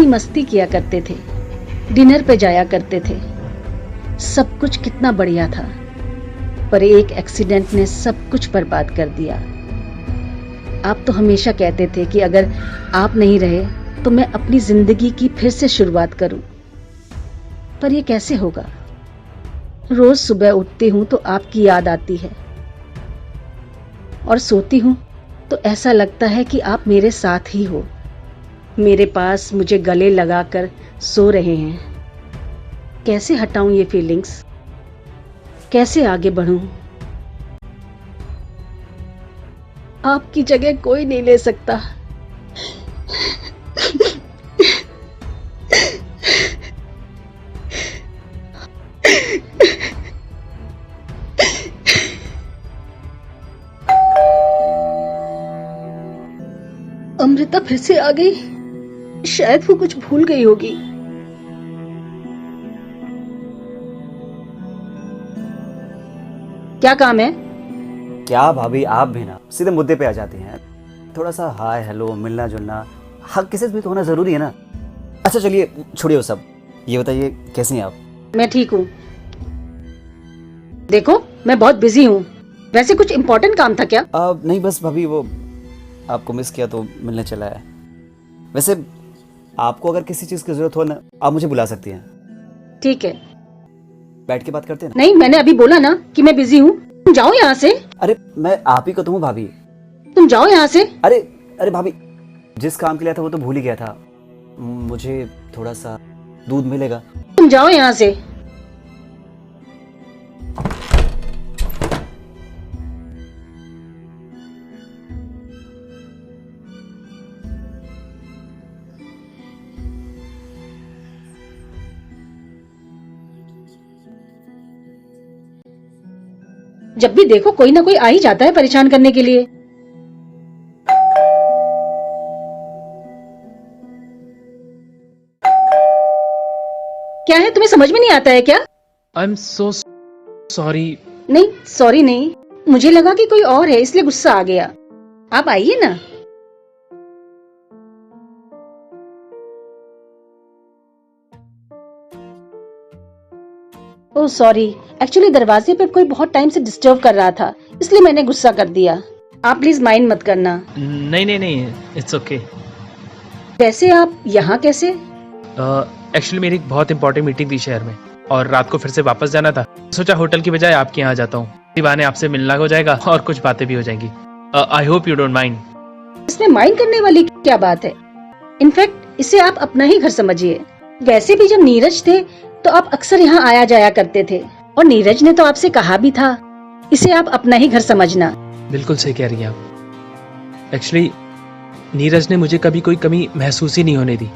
कितनी मस्ती किया करते थे, डिनर पे जाया करते थे, सब कुछ कितना बढ़िया था। पर एक एक्सीडेंट ने सब कुछ बर्बाद कर दिया। आप तो हमेशा कहते थे कि अगर आप नहीं रहे तो मैं अपनी जिंदगी की फिर से शुरुआत करूं। पर ये कैसे होगा? रोज सुबह उठती हूं तो आपकी याद आती है और सोती हूं तो ऐसा लगता है कि आप मेरे साथ ही हो, मेरे पास मुझे गले लगाकर सो रहे हैं। कैसे हटाऊं ये फीलिंग्स? कैसे आगे बढ़ूं? आपकी जगह कोई नहीं ले सकता। अमृता फिर से आ गई। शायद वो कुछ भूल गई होगी। क्या काम है? क्या भाभी, आप भी ना सीधे मुद्दे पे आ जाती हैं। थोड़ा सा हाय हेलो, मिलना जुलना, हक किसी से भी तो होना जरूरी है ना। अच्छा चलिए छोड़िए वो सब, ये बताइए कैसी हैं आप? मैं ठीक हूँ। देखो मैं बहुत बिजी हूँ। वैसे कुछ इम्पोर्टेंट काम था क्या? नहीं बस भाभी, वो आपको मिस किया तो मिलने चला है। वैसे आपको अगर किसी चीज की जरूरत हो ना, आप मुझे बुला सकती हैं। ठीक है, बैठ के बात करते हैं ना। नहीं मैंने अभी बोला ना कि मैं बिजी हूँ। तुम जाओ यहाँ से। अरे मैं आप ही को तो हूँ भाभी। तुम जाओ यहाँ से। अरे अरे भाभी, जिस काम के लिए था वो तो भूल ही गया था। मुझे थोड़ा सा दूध मिलेगा? तुम जाओ यहाँ से। जब भी देखो कोई ना कोई आ ही जाता है परेशान करने के लिए। क्या है, तुम्हें समझ में नहीं आता है क्या? I am so sorry. नहीं सॉरी नहीं, मुझे लगा कि कोई और है इसलिए गुस्सा आ गया। आप आइए ना। ओह सॉरी, एक्चुअली दरवाजे पे कोई बहुत टाइम से डिस्टर्ब कर रहा था, इसलिए मैंने गुस्सा कर दिया। आप प्लीज माइंड मत करना। नहीं नहीं नहीं, इट्स ओके। वैसे आप यहाँ कैसे? एक्चुअली मेरी एक बहुत इंपॉर्टेंट मीटिंग थी शहर में और रात को फिर से वापस जाना था। सोचा होटल की बजाय आपके यहाँ जाता हूँ। दीवाने आपसे मिलना हो जाएगा और कुछ बातें भी हो जाएंगी। I hope you don't mind. इसमें माइंड करने वाली क्या बात है? इनफैक्ट इसे आप अपना ही घर समझिए। वैसे भी जब नीरज थे तो आप अक्सर यहाँ आया जाया करते थे और नीरज ने तो आपसे कहा भी था, इसे आप अपना ही घर समझना। बिल्कुल सही कह रही हैं आप। एक्चुअली नीरज ने मुझे कभी कोई कमी महसूस ही नहीं होने दी।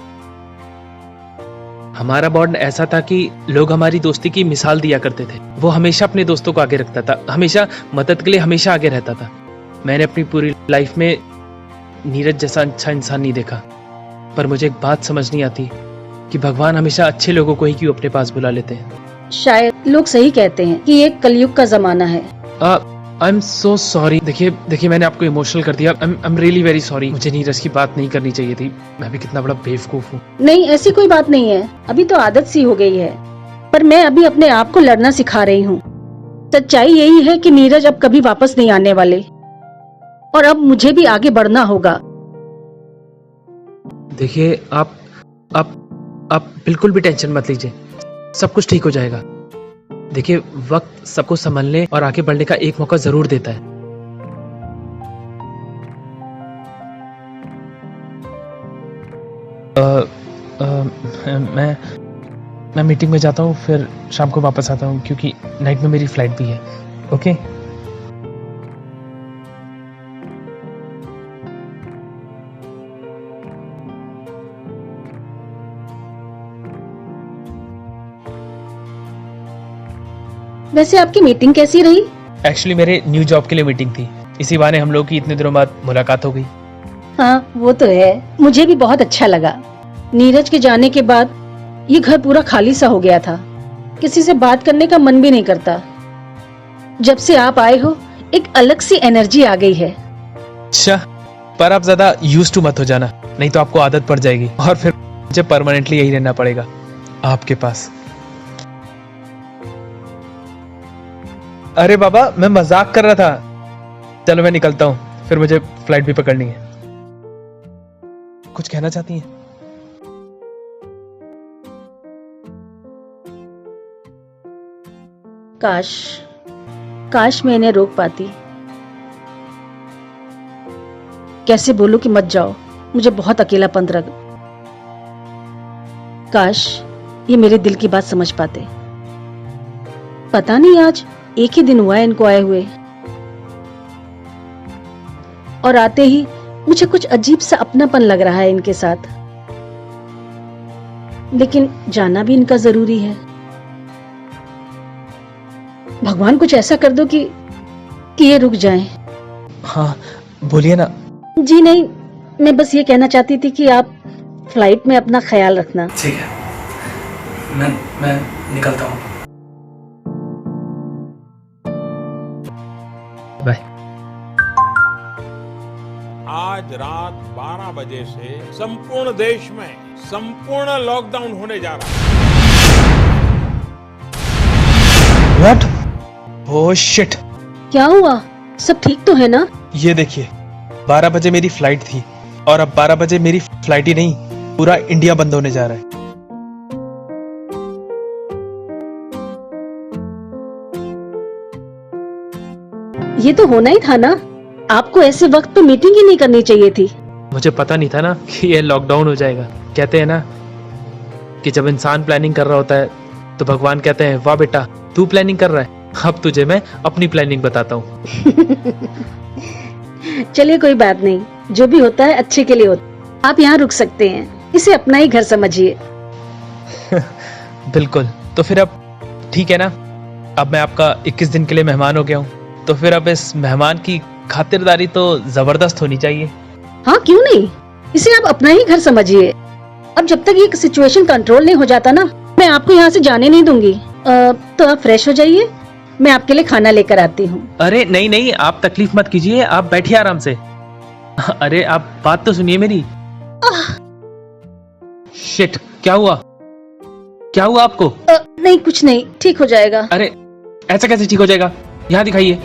हमारा बॉन्ड ऐसा था कि लोग हमारी दोस्ती की मिसाल दिया करते थे। वो हमेशा अपने दोस्तों को आगे रखता था, हमेशा मदद के लिए हमेशा आगे रहता था। मैंने अपनी पूरी लाइफ में नीरज जैसा अच्छा इंसान नहीं देखा। पर मुझे एक बात समझ नहीं आती कि भगवान हमेशा अच्छे लोगों को ही क्यों अपने पास बुला लेते हैं। शायद लोग सही कहते हैं कि ये कलयुग का जमाना है। I am so sorry. देखिए मैंने आपको इमोशनल कर दिया। I am really very sorry. मुझे नीरज की बात नहीं करनी चाहिए थी। मैं भी कितना बड़ा बेवकूफ हूँ। नहीं ऐसी कोई बात नहीं है, अभी तो आदत सी हो गई है। पर मैं अभी अपने आप को लड़ना सिखा रही हूँ। सच्चाई यही है कि नीरज अब कभी वापस नहीं आने वाले और अब मुझे भी आगे बढ़ना होगा। देखिए आप बिल्कुल भी टेंशन मत लीजिए, सब कुछ ठीक हो जाएगा। देखिए वक्त सबको संभलने और आगे बढ़ने का एक मौका जरूर देता है। मैं मीटिंग में जाता हूँ, फिर शाम को वापस आता हूँ क्योंकि नाइट में मेरी फ्लाइट भी है। ओके वैसे आपकी मीटिंग कैसी रही? एक्चुअली मेरे न्यू जॉब के लिए मीटिंग थी, इसी बहाने हम लोग की इतने दिनों बाद मुलाकात हो गई। हाँ वो तो है, मुझे भी बहुत अच्छा लगा। नीरज के जाने के बाद ये घर पूरा खाली सा हो गया था, किसी से बात करने का मन भी नहीं करता। जब से आप आए हो एक अलग सी एनर्जी आ गई है। अच्छा, पर आप ज्यादा यूज्ड टू मत हो जाना, नहीं तो आपको आदत पड़ जाएगी और फिर मुझे परमानेंटली यही रहना पड़ेगा आपके पास। अरे बाबा, मैं मजाक कर रहा था। चलो मैं निकलता हूँ, फिर मुझे फ्लाइट भी पकड़नी है। कुछ कहना चाहती हैं? काश मैं इन्हें रोक पाती। कैसे बोलूं कि मत जाओ, मुझे बहुत अकेलापन लग। काश ये मेरे दिल की बात समझ पाते। पता नहीं आज एक ही दिन हुआ है इनको आए हुए, और आते ही मुझे कुछ अजीब सा अपनापन लग रहा है इनके साथ। लेकिन जाना भी इनका जरूरी है। भगवान कुछ ऐसा कर दो कि ये रुक जाएं। हाँ बोलिए ना। जी नहीं, मैं बस ये कहना चाहती थी कि आप फ्लाइट में अपना ख्याल रखना। ठीक है, मैं निकलता हूँ। बाय। आज रात 12 बजे से संपूर्ण देश में संपूर्ण लॉकडाउन होने जा रहा है। व्हाट? Oh shit. क्या हुआ? सब ठीक तो है ना? ये देखिए, 12 बजे मेरी फ्लाइट थी और अब 12 बजे मेरी फ्लाइट ही नहीं, पूरा इंडिया बंद होने जा रहा है। ये तो होना ही था ना। आपको ऐसे वक्त पे मीटिंग ही नहीं करनी चाहिए थी। मुझे पता नहीं था ना कि ये लॉकडाउन हो जाएगा। कहते हैं ना कि जब इंसान प्लानिंग कर रहा होता है तो भगवान कहते हैं, वाह बेटा तू प्लानिंग कर रहा है, अब तुझे मैं अपनी प्लानिंग बताता हूँ। चलिए कोई बात नहीं, जो भी होता है अच्छे के लिए होता है। आप यहाँ रुक सकते हैं, इसे अपना ही घर समझिए। बिल्कुल। तो फिर अब ठीक है ना, अब मैं आपका 21 दिन के लिए मेहमान हो गया हूँ, तो फिर अब इस मेहमान की खातिरदारी तो जबरदस्त होनी चाहिए। हाँ क्यों नहीं, इसे आप अपना ही घर समझिए। अब जब तक ये सिचुएशन कंट्रोल नहीं हो जाता ना, मैं आपको यहाँ से जाने नहीं दूंगी। तो आप फ्रेश हो जाइए, मैं आपके लिए खाना लेकर आती हूँ। अरे नहीं नहीं, आप तकलीफ मत कीजिए, आप बैठिए आराम से। अरे आप बात तो सुनिए मेरी। शिट, क्या हुआ? क्या हुआ आपको? नहीं कुछ नहीं, ठीक हो जाएगा। अरे ऐसा कैसे ठीक हो जाएगा? यहाँ दिखाइए।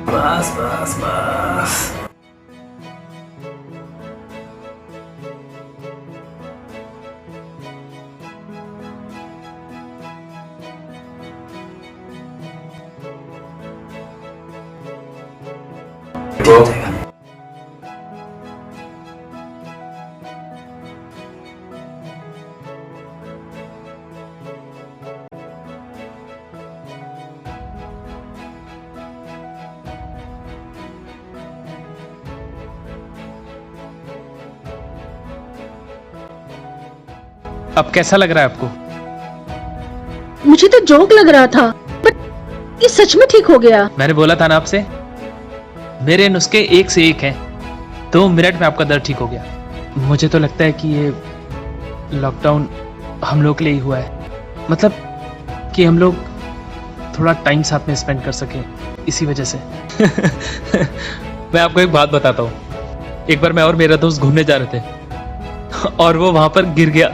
बस बस बस। अब कैसा लग रहा है आपको? मुझे तो जोक लग रहा था, बट ये सच में ठीक हो गया। मैंने बोला था ना आपसे, मेरे नुस्खे एक से एक हैं। 2 मिनट में आपका दर्द ठीक हो गया। मुझे तो लगता है कि ये लॉकडाउन हम लोग के लिए ही हुआ है, मतलब कि हम लोग थोड़ा टाइम साथ में स्पेंड कर सके, इसी वजह से। मैं आपको एक बात बताता हूँ। एक बार मैं और मेरा दोस्त घूमने जा रहे थे और वो वहां पर गिर गया।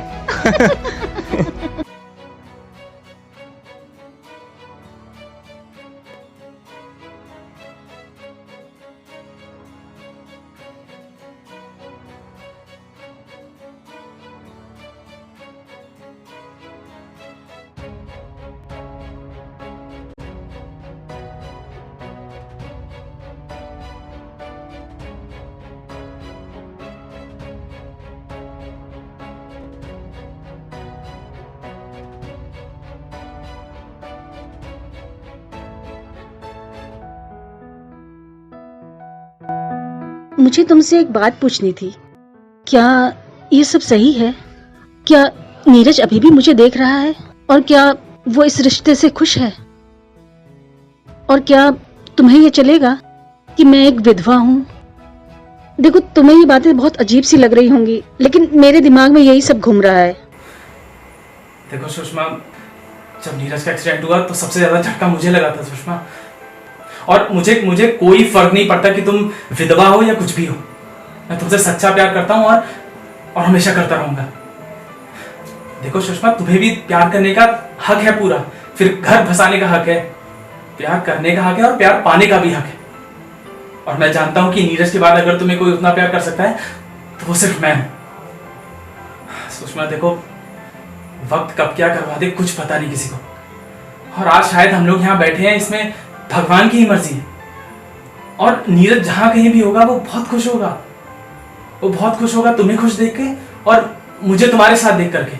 मुझे तुमसे एक बात पूछनी थी। क्या ये सब सही है? क्या नीरज अभी भी मुझे देख रहा है? और क्या वो इस रिश्ते से खुश है? और क्या तुम्हें ये चलेगा कि मैं एक विधवा हूँ? देखो, तुम्हें ये बातें बहुत अजीब सी लग रही होंगी, लेकिन मेरे दिमाग में यही सब घूम रहा है। देखो सुषमा, जब नीरज का एक्सीडेंट हुआ तो सबसे ज्यादा झटका मुझे लगा था सुषमा। और मुझे कोई फर्क नहीं पड़ता कि तुम विधवा हो या कुछ भी हो। मैं तुमसे सच्चा प्यार करता हूँ और हमेशा करता रहूंगा। देखो सुषमा, तुम्हें भी प्यार करने का हक है पूरा, फिर घर बसाने का हक है, प्यार करने का हक है और प्यार पाने का भी हक है। और मैं जानता हूं कि नीरज के बाद अगर तुम्हें कोई उतना प्यार कर सकता है तो वो सिर्फ मैं हूं। सुषमा देखो, वक्त कब क्या करवा दे कुछ पता नहीं किसी को। और आज शायद हम लोग यहाँ बैठे हैं, इसमें भगवान की ही मर्जी है। और नीरज जहां कहीं भी होगा वो बहुत खुश होगा। वो बहुत खुश होगा तुम्हें खुश देख के और मुझे तुम्हारे साथ देख करके,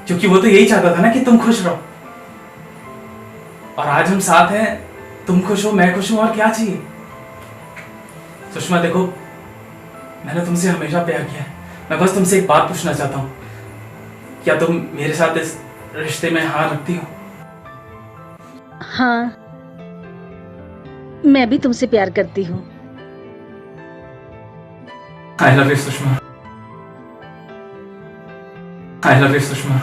क्योंकि वो तो यही चाहता था ना कि तुम खुश रहो। और आज हम साथ हैं, तुम खुश हो, मैं खुश हूं, और क्या चाहिए। सुषमा देखो, मैंने तुमसे हमेशा प्यार किया है। मैं बस तुमसे एक बात पूछना चाहता हूं, क्या तुम मेरे साथ इस रिश्ते में हाँ रखती हो? हाँ, मैं भी तुमसे प्यार करती हूँ। I love you Sushma. I love you Sushma.